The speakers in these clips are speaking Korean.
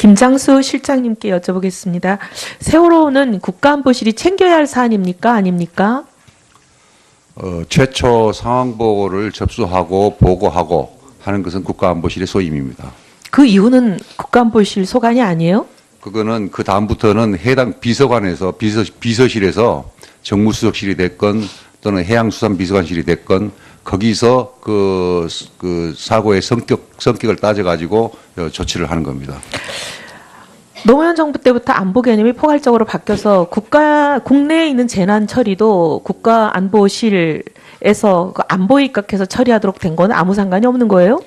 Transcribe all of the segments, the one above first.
김장수 실장님께 여쭤보겠습니다. 세월호는 국가안보실이 챙겨야 할 사안입니까? 아닙니까? 최초 상황 보고를 접수하고 보고하고 하는 것은 국가안보실의 소임입니다. 그 이유는 국가안보실 소관이 아니에요? 그거는 그 다음부터는 해당 비서관에서 비서실에서 정무수석실이 됐건 또는 해양수산비서관실이 됐건 거기서 그 사고의 성격을 따져가지고 조치를 하는 겁니다. 노무현 정부 때부터 안보 개념이 포괄적으로 바뀌어서 국내에 있는 재난 처리도 국가안보실에서 그 안보에 입각해서 처리하도록 된 건 아무 상관이 없는 거예요?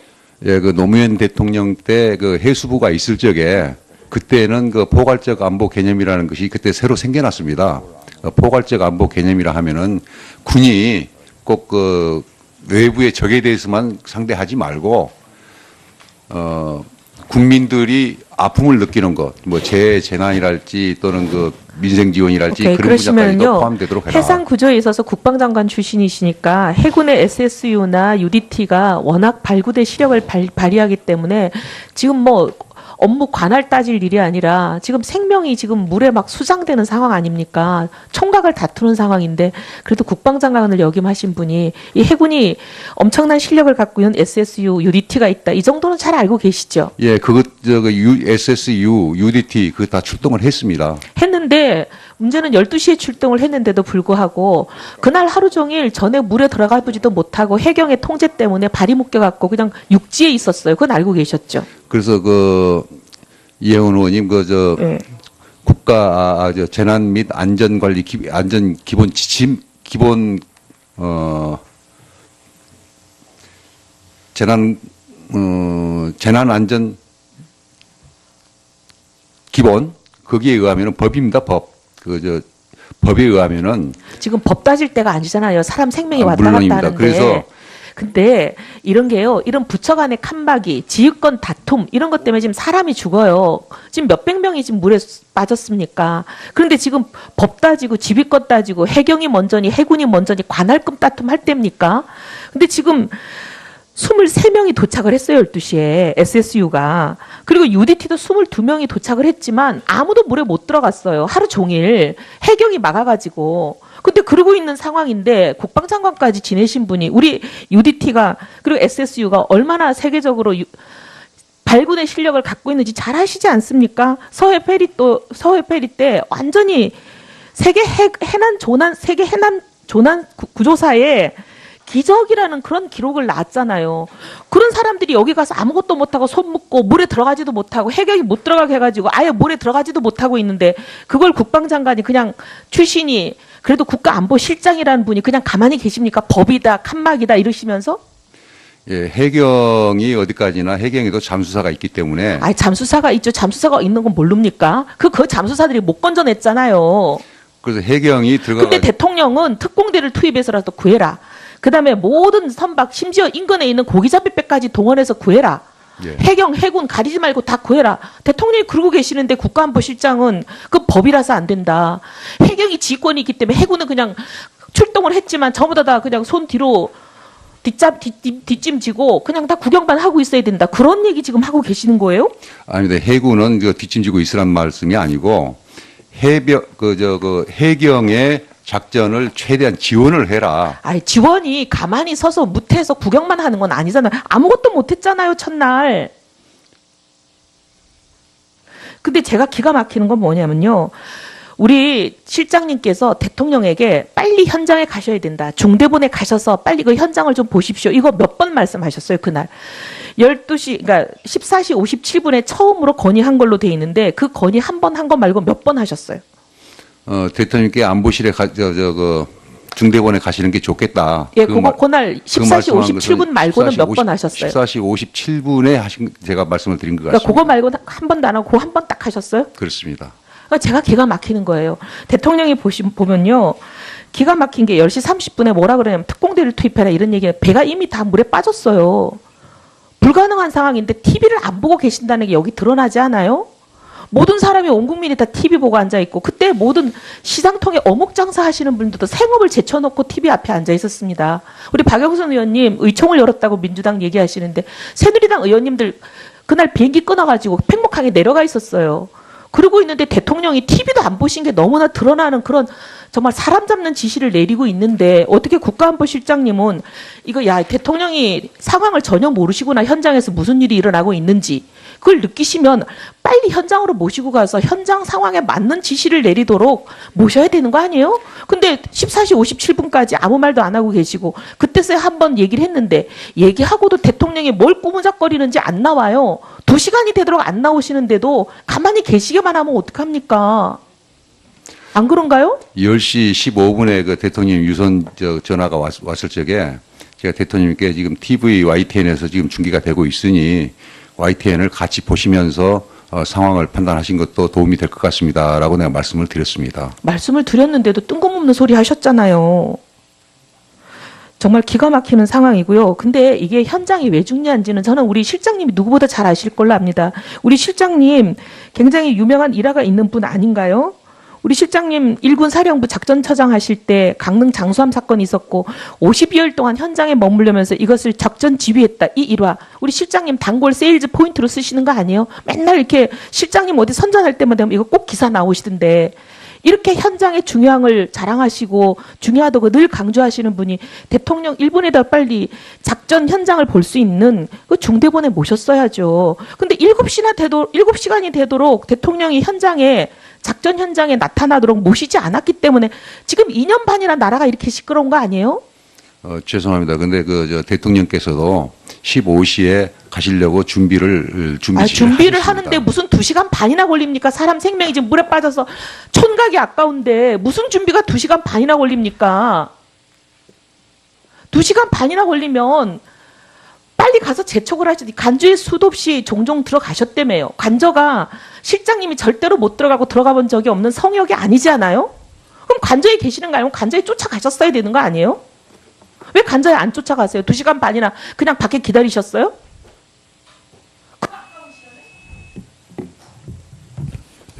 예, 그 노무현 대통령 때 그 해수부가 있을 적에 그때는 그 포괄적 안보 개념이라는 것이 그때 새로 생겨났습니다. 포괄적 안보 개념이라 하면은 군이 꼭 그 외부의 적에 대해서만 상대하지 말고 국민들이 아픔을 느끼는 것, 뭐 재난이랄지 또는 그 민생 지원이랄지 그런 분야까지도 포함되도록 해라. 해상 구조에 있어서 국방장관 출신이시니까 해군의 SSU나 UDT가 워낙 발구대 시력을 발휘하기 때문에 지금 뭐 업무 관할 따질 일이 아니라 지금 생명이 지금 물에 막 수장되는 상황 아닙니까? 총각을 다투는 상황인데 그래도 국방장관을 역임하신 분이 이 해군이 엄청난 실력을 갖고 있는 SSU, UDT가 있다. 이 정도는 잘 알고 계시죠? 예, SSU, UDT 그 다 출동을 했습니다. 했는데 문제는 12시에 출동을 했는데도 불구하고 그날 하루 종일 전에 물에 들어가 보지도 못하고 해경의 통제 때문에 발이 묶여갖고 그냥 육지에 있었어요. 그건 알고 계셨죠? 그래서 이혜원 의원님 네. 국가 재난 및 안전 기본 지침 재난 안전 기본 거기에 의하면은 법입니다. 법에 의하면은 지금 법 따질 때가 아니잖아요. 사람 생명이 왔다 물론입니다. 갔다 하는데. 그래서 근데 이런 게요. 이런 부처 간의 칸막이, 지휘권 다툼 이런 것 때문에 지금 사람이 죽어요. 지금 몇백 명이 지금 물에 빠졌습니까? 그런데 지금 법 따지고 지휘권 따지고 해경이 먼저니 해군이 먼저니 관할급 다툼 할 때입니까? 근데 지금 23명이 도착을 했어요. 12시에 SSU가. 그리고 UDT도 22명이 도착을 했지만 아무도 물에 못 들어갔어요. 하루 종일 해경이 막아가지고. 근데 그러고 있는 상황인데 국방장관까지 지내신 분이 우리 UDT가 그리고 SSU가 얼마나 세계적으로 발군의 실력을 갖고 있는지 잘 아시지 않습니까? 서해 페리 때 완전히 세계 해난 조난 구조사에 기적이라는 그런 기록을 낳았잖아요. 그런 사람들이 여기 가서 아무것도 못하고 손 묶고 물에 들어가지도 못하고 해경이 못 들어가게 해가지고 아예 물에 들어가지도 못하고 있는데 그걸 국방장관이 그냥 출신이 그래도 국가안보실장이라는 분이 그냥 가만히 계십니까? 법이다, 칸막이다 이러시면서? 예, 해경이 어디까지나 해경에도 잠수사가 있기 때문에. 아니 잠수사가 있죠. 잠수사가 있는 건 모릅니까? 그 잠수사들이 못 건져냈잖아요. 그래서 해경이 들어가. 근데 대통령은 특공대를 투입해서라도 구해라. 그다음에 모든 선박 심지어 인근에 있는 고기잡이배까지 동원해서 구해라. 예. 해경, 해군 가리지 말고 다 구해라. 대통령이 그러고 계시는데 국가안보실장은 그 법이라서 안 된다. 해경이 지휘권이 있기 때문에 해군은 그냥 출동을 했지만 전부 다 그냥 손 뒤로 뒷짐지고 그냥 다 구경만 하고 있어야 된다. 그런 얘기 지금 하고 계시는 거예요? 아닙니다. 해군은 뒷짐지고 있으란 말씀이 아니고 해경의 작전을 최대한 지원을 해라. 아니, 지원이 가만히 서서 무태해서 구경만 하는 건 아니잖아요. 아무것도 못했잖아요, 첫날. 근데 제가 기가 막히는 건 뭐냐면요. 우리 실장님께서 대통령에게 빨리 현장에 가셔야 된다. 중대본에 가셔서 빨리 그 현장을 좀 보십시오. 이거 몇 번 말씀하셨어요, 그날. 12시, 그러니까 14시 57분에 처음으로 건의한 걸로 돼 있는데 그 건의 한 번 한 거 말고 몇 번 하셨어요? 대통령께 안보실에 중대본에 가시는 게 좋겠다. 예, 그날 14시 57분 말고는 몇 번 하셨어요? 14시 57분에 제가 말씀을 드린 것 같습니다. 그러니까 그거 말고는 한 번도 안 하고 한 번 딱 하셨어요? 그렇습니다. 그러니까 제가 기가 막히는 거예요. 대통령이 보면요. 기가 막힌 게 10시 30분에 뭐라 그러냐면 특공대를 투입해라 이런 얘기는 배가 이미 다 물에 빠졌어요. 불가능한 상황인데 TV를 안 보고 계신다는 게 여기 드러나지 않아요? 모든 사람이 온 국민이 다 TV 보고 앉아 있고 그때 모든 시장통에 어묵 장사하시는 분들도 생업을 제쳐놓고 TV 앞에 앉아 있었습니다. 우리 박영선 의원님 의총을 열었다고 민주당 얘기하시는데 새누리당 의원님들 그날 비행기 끊어가지고 팽목항에 내려가 있었어요. 그러고 있는데 대통령이 TV도 안 보신 게 너무나 드러나는 그런 정말 사람 잡는 지시를 내리고 있는데 어떻게 국가안보실장님은 이거 야 대통령이 상황을 전혀 모르시구나 현장에서 무슨 일이 일어나고 있는지 그걸 느끼시면 빨리 현장으로 모시고 가서 현장 상황에 맞는 지시를 내리도록 모셔야 되는 거 아니에요? 근데 14시 57분까지 아무 말도 안 하고 계시고 그때서야 한번 얘기를 했는데 얘기하고도 대통령이 뭘 꾸무작거리는지 안 나와요. 2시간이 되도록 안 나오시는데도 가만히 계시기만 하면 어떡합니까? 안 그런가요? 10시 15분에 그 대통령 유선 전화가 왔을 적에 제가 대통령님께 지금 TV YTN에서 지금 중계가 되고 있으니 YTN을 같이 보시면서 상황을 판단하신 것도 도움이 될 것 같습니다라고 내가 말씀을 드렸습니다. 말씀을 드렸는데도 뜬금없는 소리 하셨잖아요. 정말 기가 막히는 상황이고요. 근데 이게 현장이 왜 중요한지는 저는 우리 실장님이 누구보다 잘 아실 걸로 압니다. 우리 실장님 굉장히 유명한 일화가 있는 분 아닌가요? 우리 실장님 일군 사령부 작전처장 하실 때 강릉 장수함 사건이 있었고 50여일 동안 현장에 머물려면서 이것을 작전 지휘했다. 이 일화. 우리 실장님 단골 세일즈 포인트로 쓰시는 거 아니에요? 맨날 이렇게 실장님 어디 선전할 때마다 이거 꼭 기사 나오시던데 이렇게 현장의 중요함을 자랑하시고 중요하다고 늘 강조하시는 분이 대통령 일본에다 빨리 작전 현장을 볼 수 있는 그 중대본에 모셨어야죠. 근데 7시간이 되도록 대통령이 현장에 작전 현장에 나타나도록 모시지 않았기 때문에 지금 2년 반이나 나라가 이렇게 시끄러운 거 아니에요? 죄송합니다. 근데 저 대통령께서도 15시에 가시려고 준비를 하는데 무슨 2시간 반이나 걸립니까? 사람 생명이 지금 물에 빠져서 촌각이 아까운데 무슨 준비가 2시간 반이나 걸립니까? 2시간 반이나 걸리면 빨리 가서 재촉을 하시지. 간주에 수도 없이 종종 들어가셨다며요. 관저가 실장님이 절대로 못 들어가고 들어가 본 적이 없는 성역이 아니지 않아요? 그럼 관저에 계시는 거 아니면 관저에 쫓아가셨어야 되는 거 아니에요? 왜 관저에 안 쫓아가세요? 2시간 반이나 그냥 밖에 기다리셨어요?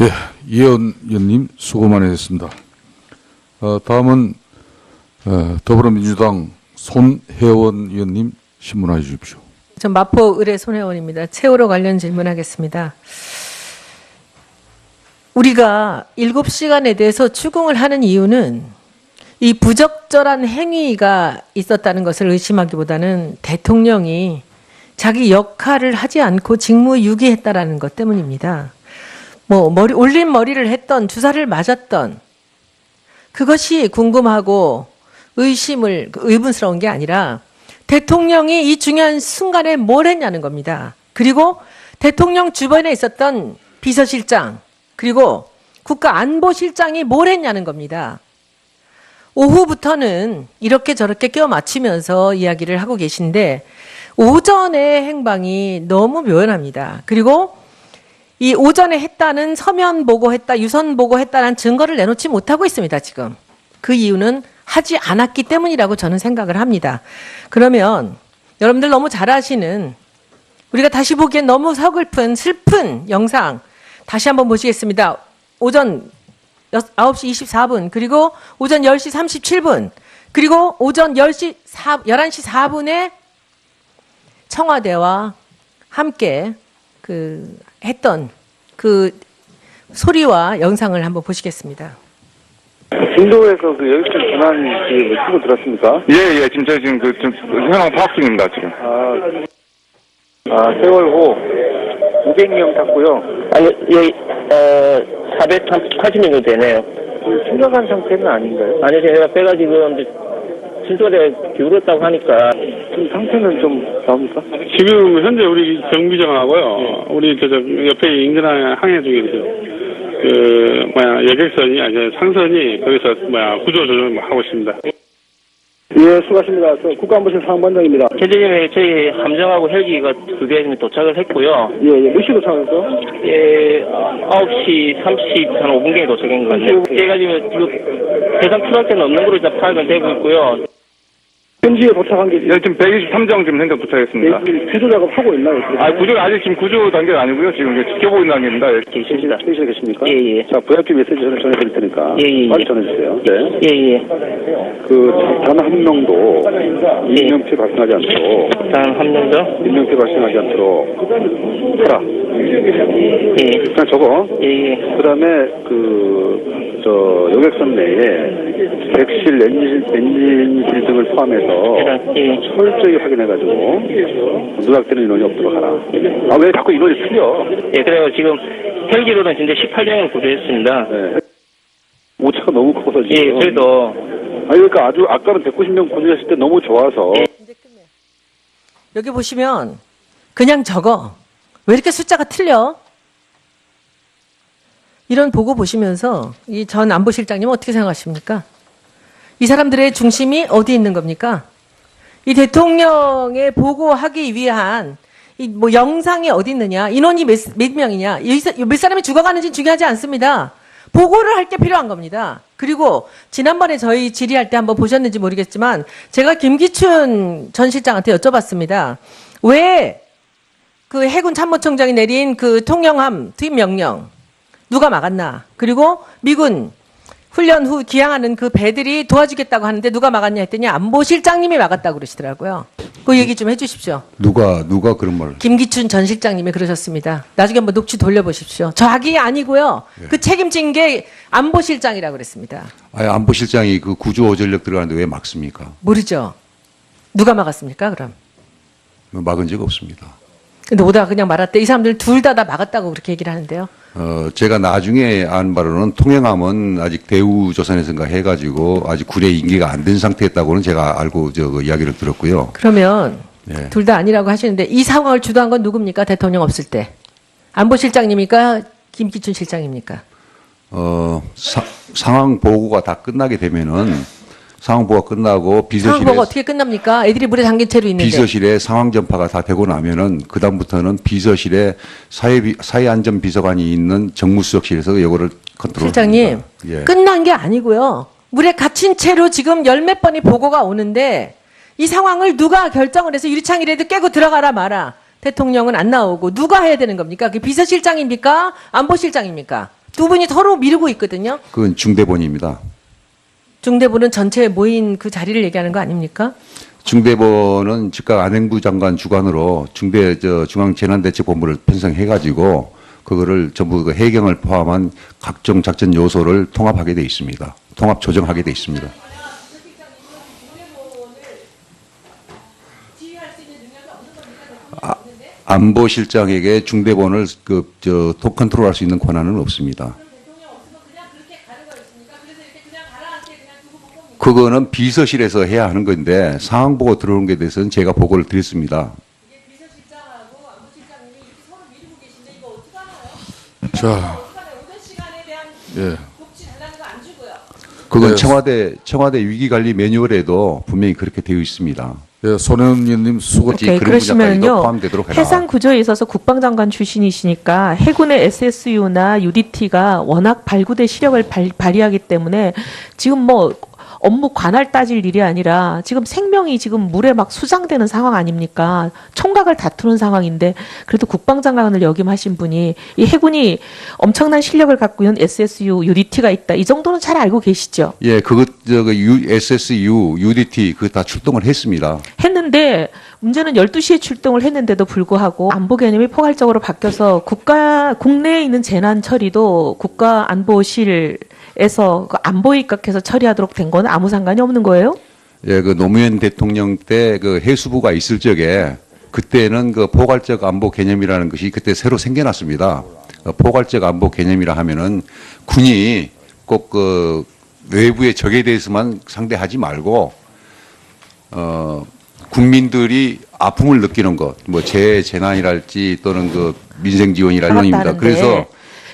예, 이혜원 의원님 수고 많으셨습니다. 다음은 더불어민주당 손혜원 의원님 신문해 주십시오. 전 마포 의뢰 손혜원입니다. 세월호 관련 질문하겠습니다. 우리가 7시간에 대해서 추궁을 하는 이유는 이 부적절한 행위가 있었다는 것을 의심하기보다는 대통령이 자기 역할을 하지 않고 직무유기했다라는 것 때문입니다. 올린 머리를 했던, 주사를 맞았던, 그것이 궁금하고 의문스러운 게 아니라 대통령이 이 중요한 순간에 뭘 했냐는 겁니다. 그리고 대통령 주변에 있었던 비서실장, 그리고 국가안보실장이 뭘 했냐는 겁니다. 오후부터는 이렇게 저렇게 껴 맞추면서 이야기를 하고 계신데 오전의 행방이 너무 묘연합니다. 그리고 이 오전에 했다는 서면 보고했다, 유선 보고했다는 증거를 내놓지 못하고 있습니다, 지금. 그 이유는 하지 않았기 때문이라고 저는 생각을 합니다. 그러면 여러분들 너무 잘 아시는 우리가 다시 보기엔 너무 서글픈 슬픈 영상 다시 한번 보시겠습니다. 오전 9시 24분 그리고 오전 10시 37분 그리고 오전 11시 4분에 청와대와 함께 했던 그 소리와 영상을 한번 보시겠습니다. 진도에서 여객선 전환 신고 들었습니까? 예, 지금 저희 현황 파악 중입니다, 지금. 세월호 500명 탔고요. 아니, 480명 정도 되네요. 심각한 상태는 아닌가요? 아니, 제가 배가 지금 진도에 기울었다고 하니까. 지금 상태는 좀 나옵니까? 지금 현재 우리 경비정하고요, 우리 옆에 인근항에 항해 중에 있어요. 여객선이, 상선이 거기서 구조 조정을 하고 있습니다. 예, 수고하십니다. 국가안보실 상황반장입니다. 현재 저희 함정하고 헬기가 2개 도착을 했고요. 예, 몇 시 도착했어요? 9시 35분경에 도착한 것 같아요. 제가 지금 해상 트럭대는 없는 걸로 일단 파악은 되고 있고요. 현지에 도착한 게 네, 지금 123정 지금 현장 도착했습니다. 구조 작업 하고 있나요? 구조 아직 지금 구조 단계가 아니고요. 지금 지켜보고 있는 단계입니다. 계십니다. 계십니까? 예, 예. 자, VIP 메시지 전해드릴 테니까 예, 예, 빨리 예. 전해주세요. 네. 예, 예. 단 한 명도 인명피해 발생하지 않도록 단 한 명도? 인명피해 발생하지 않도록 하라. 예. 그냥 적어. 예, 예. 그다음에 여객선 내에 객실, 엔진실 등을 포함해서 예. 철저히 확인해가지고 누락되는 인원이 없도록 하라. 아, 왜 자꾸 인원이 틀려? 예, 그래요. 지금 헬기로는 현재 18명을 구조했습니다. 네. 오차가 너무 커서 지금. 예, 그래도 아니, 그러니까 아까는 190명 구조했을 때 너무 좋아서. 여기 보시면 그냥 적어. 왜 이렇게 숫자가 틀려? 이런 보고 보시면서 이 전 안보실장님 어떻게 생각하십니까? 이 사람들의 중심이 어디 있는 겁니까? 이 대통령에 보고하기 위한 이 뭐 영상이 어디 있느냐? 인원이 몇 명이냐? 몇 사람이 죽어가는지 중요하지 않습니다. 보고를 할 게 필요한 겁니다. 그리고 지난번에 저희 질의할 때 한번 보셨는지 모르겠지만 제가 김기춘 전 실장한테 여쭤봤습니다. 왜 그 해군 참모총장이 내린 그 통영함 투입 명령 누가 막았나? 그리고 미군 훈련 후 기항하는 그 배들이 도와주겠다고 하는데 누가 막았냐 했더니 안보실장님이 막았다고 그러시더라고요. 그 얘기 좀 해주십시오. 누가 그런 말을? 김기춘 전 실장님이 그러셨습니다. 나중에 한번 녹취 돌려보십시오. 저기 아니고요. 그 책임진 게 안보실장이라고 그랬습니다. 아니, 안보실장이 그 구조 전력 들어가는데 왜 막습니까? 모르죠. 누가 막았습니까? 그럼. 막은 적 없습니다. 근데 오다가 그냥 말았대. 이 사람들 둘 다 막았다고 그렇게 얘기를 하는데요. 제가 나중에 안 바로는 통영함은 아직 대우조선에선가 해가지고 아직 구례 인계가 안 된 상태였다고는 제가 알고 이야기를 들었고요. 그러면 예. 둘 다 아니라고 하시는데 이 상황을 주도한 건 누굽니까? 대통령 없을 때. 안보실장님입니까? 김기춘 실장입니까? 상황 보고가 다 끝나게 되면은 상황 보고가 끝나고 상황 보고가 어떻게 끝납니까? 애들이 물에 잠긴 채로 있는데. 비서실에 상황 전파가 다 되고 나면은 그다음부터는 비서실에 사회안전비서관이 있는 정무수석실에서 이거를 컨트롤. 실장님, 예. 끝난 게 아니고요. 물에 갇힌 채로 지금 열 몇 번이 보고가 오는데 이 상황을 누가 결정을 해서 유리창이라도 깨고 들어가라 마라. 대통령은 안 나오고 누가 해야 되는 겁니까? 그게 비서실장입니까? 안보실장입니까? 두 분이 서로 미루고 있거든요. 그건 중대본입니다. 중대본은 전체에 모인 그 자리를 얘기하는 거 아닙니까? 중대본은 즉각 안행부 장관 주관으로 중앙재난대책본부를 편성해가지고 그거를 전부 그 해경을 포함한 각종 작전 요소를 통합하게 돼 있습니다. 통합 조정하게 돼 있습니다. 안보실장에게 중대본을 톱 컨트롤할 수 있는 권한은 없습니다. 그거는 비서실에서 해야 하는 건데 상황 보고 들어오는 것에 대해서는 제가 보고를 드렸습니다. 자, 예. 그건 네. 청와대 위기관리 매뉴얼에도 분명히 그렇게 되어 있습니다. 예, 손혜원님 수고. 오케이, 그런 분야까지도 그러시면요. 포함되도록 해라. 해상 구조에 있어서 국방장관 출신이시니까 해군의 SSU나 UDT가 워낙 발구대 시력을 발휘하기 때문에 지금 뭐 업무 관할 따질 일이 아니라 지금 생명이 지금 물에 막 수장되는 상황 아닙니까? 총각을 다투는 상황인데 그래도 국방장관을 역임하신 분이 이 해군이 엄청난 실력을 갖고 있는 SSU, UDT가 있다. 이 정도는 잘 알고 계시죠? 예, SSU, UDT 그거 다 출동을 했습니다. 했는데 문제는 12시에 출동을 했는데도 불구하고 안보 개념이 포괄적으로 바뀌어서 국내에 있는 재난 처리도 국가안보실에서 그 안보에 입각해서 처리하도록 된 건 아무 상관이 없는 거예요? 예, 그 노무현 대통령 때 그 해수부가 있을 적에 그때는 그 포괄적 안보 개념이라는 것이 그때 새로 생겨났습니다. 포괄적 안보 개념이라 하면은 군이 꼭 그 외부의 적에 대해서만 상대하지 말고 국민들이 아픔을 느끼는 것, 뭐 재난이랄지 또는 그 민생 지원이랄 이런 입니다. 그래서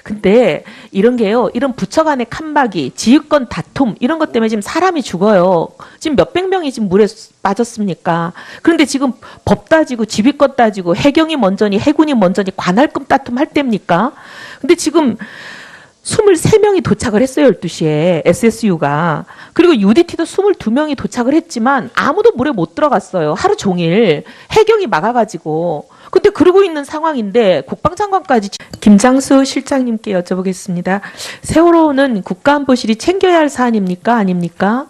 근데 이런 게요, 이런 부처 간의 칸막이, 지휘권 다툼 이런 것 때문에 지금 사람이 죽어요. 지금 몇백 명이 지금 물에 빠졌습니까? 그런데 지금 법 따지고 지휘권 따지고 해경이 먼저니 해군이 먼저니 관할급 다툼 할 때입니까? 근데 지금 23명이 도착을 했어요, 12시에. SSU가. 그리고 UDT도 22명이 도착을 했지만 아무도 물에 못 들어갔어요. 하루 종일. 해경이 막아가지고. 근데 그러고 있는 상황인데 국방장관까지. 김장수 실장님께 여쭤보겠습니다. 세월호는 국가안보실이 챙겨야 할 사안입니까? 아닙니까?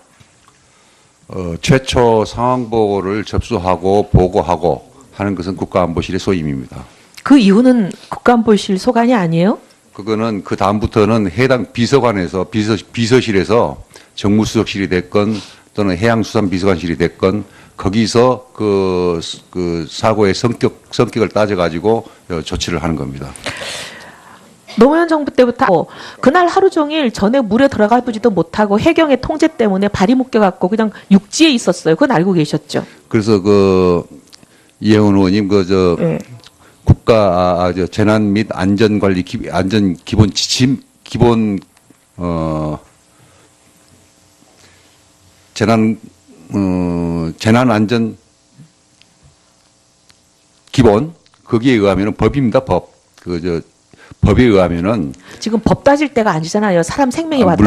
최초 상황 보고를 접수하고 보고하고 하는 것은 국가안보실의 소임입니다. 그 이유는 국가안보실 소관이 아니에요? 그거는 그 다음부터는 해당 비서관에서 비서실에서 정무수석실이 됐건 또는 해양수산비서관실이 됐건 거기서 그 사고의 성격을 따져가지고 조치를 하는 겁니다. 노무현 정부 때부터 그날 하루 종일 전에 물에 들어가 보지도 못하고 해경의 통제 때문에 발이 묶여갖고 그냥 육지에 있었어요. 그건 알고 계셨죠? 그래서 이혜원 의원님 네. 국가 재난 및 안전관리 안전 기본 지침 기본 재난 안전 기본 거기에 의하면은 법입니다. 법에 의하면은 지금 법 따질 때가 아니잖아요. 사람 생명이 왔다.